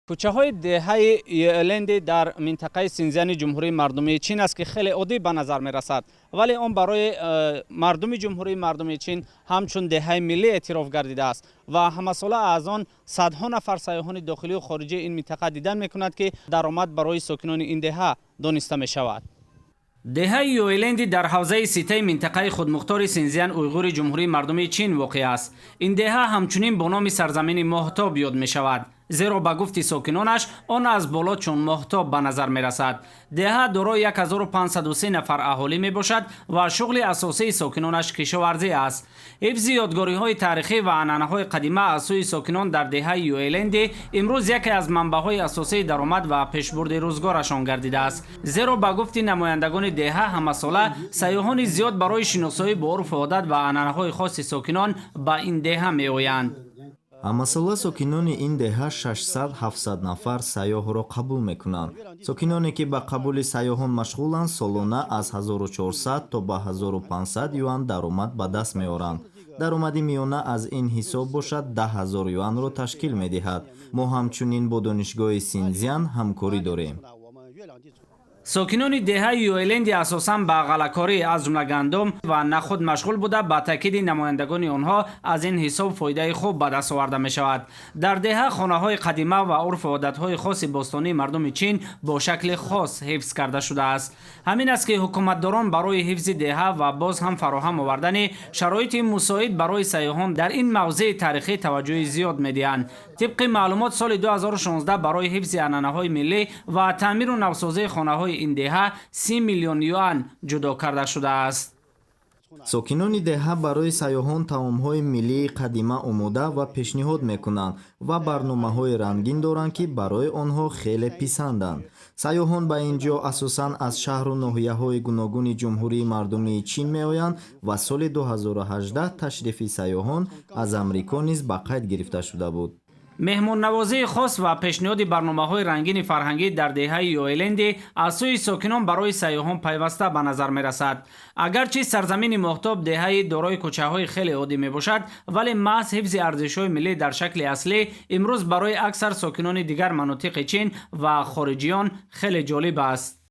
کوچه‌های دهه یولند در منطقه سینزیان جمهوری مردمی چین است که خیلی عادی به نظر می‌رسد، ولی آن برای مردم جمهوری مردمی چین همچون دهه ملی اعتراف گردیده است و همساله از آن صدها نفر سیاحان داخلی و خارجی این منطقه دیدن می‌کند که درآمد برای ساکنان این دهه دانسته می‌شود. دهه یویلند در حوزه سیته منطقه خودمختار سینزیان اویغور جمهوری مردمی چین واقع است. این دهه همچنین با نام سرزمین ماهتاب یاد می شود، زیرا به گفت ساکنانش آن از بالا چون ماهتاب به نظر می رسد. دهه دارای 1503 نفر اهالی می باشد و شغل اساسی ساکنانش کشاورزی است. حفظ یادگاری های تاریخی و عنعنه های قدیمه از سوی ساکنان در دهه یویلند امروز یکی از منبع های اساسی درآمد و پیشبرد روزگارشان گردیده است، زیرا به گفت نمایندگان دهه همساله سیاحان زیاد برای شناسایی با عرف و عادت و عنعنه های خاص ساکنان به این دهه می آیند. ҳамасола сокинони ин деҳа 600-700 нафар сайёҳро қабул мекунанд. сокиноне ки ба қабули сайёҳон машғуланд солона аз 1400 то ба 1500 юан даромад ба даст меоранд. даромади миёна аз ин ҳисоб бошад 10 000 юанро ташкил медиҳад. мо ҳамчунин бо донишгоҳи синзиан ҳамкорӣ дорем. ساکنان دهه یویلند اساساً به غله‌کاری از جمله گندم و نخود مشغول بوده، با تاکید نمایندگان آنها از این حساب فایده خوب به دست آورده می شود. در دهه خانه‌های قدیمه و عرف و عادت‌های خاص باستانی مردم چین با شکل خاص حفظ کرده شده است. همین است که حکومتداران برای حفظ دهه و باز هم فراهم آوردن شرایط مساعد برای سیاحان در این موضع تاریخی توجه زیاد می‌دهند. طبق معلومات سال 2016 برای حفظ عنعنه‌های ملی و تعمیر و نوسازی خانه‌های این دهه 30 میلیون یوان جدا کرده شده است. сокинони деҳа барои сайёҳон таомҳои миллии қадима омода ва пешниҳод мекунанд ва барномаҳои рангин доранд ки барои онҳо хеле писанданд. сайёҳон ба ин ҷо асосан аз шаҳру ноҳияҳои гуногуни ҷумҳурии мардумии чин меоянд ва соли 2018 ташрифи сайёҳон аз амрико низ ба қайд гирифта шуда буд. مهمان‌نوازی خاص و پیشنهاد برنامه‌های رنگین فرهنگی در دهه یویلند از سوی ساکنان برای سیاحان پیوسته به نظر می‌رسد. اگرچه سرزمین ماهتاب دهه دارای کوچه‌های خیلی عادی می‌باشد، ولی محض حفظ ارزش‌های ملی در شکل اصلی امروز برای اکثر ساکنان دیگر مناطق چین و خارجیان خیلی جالب است.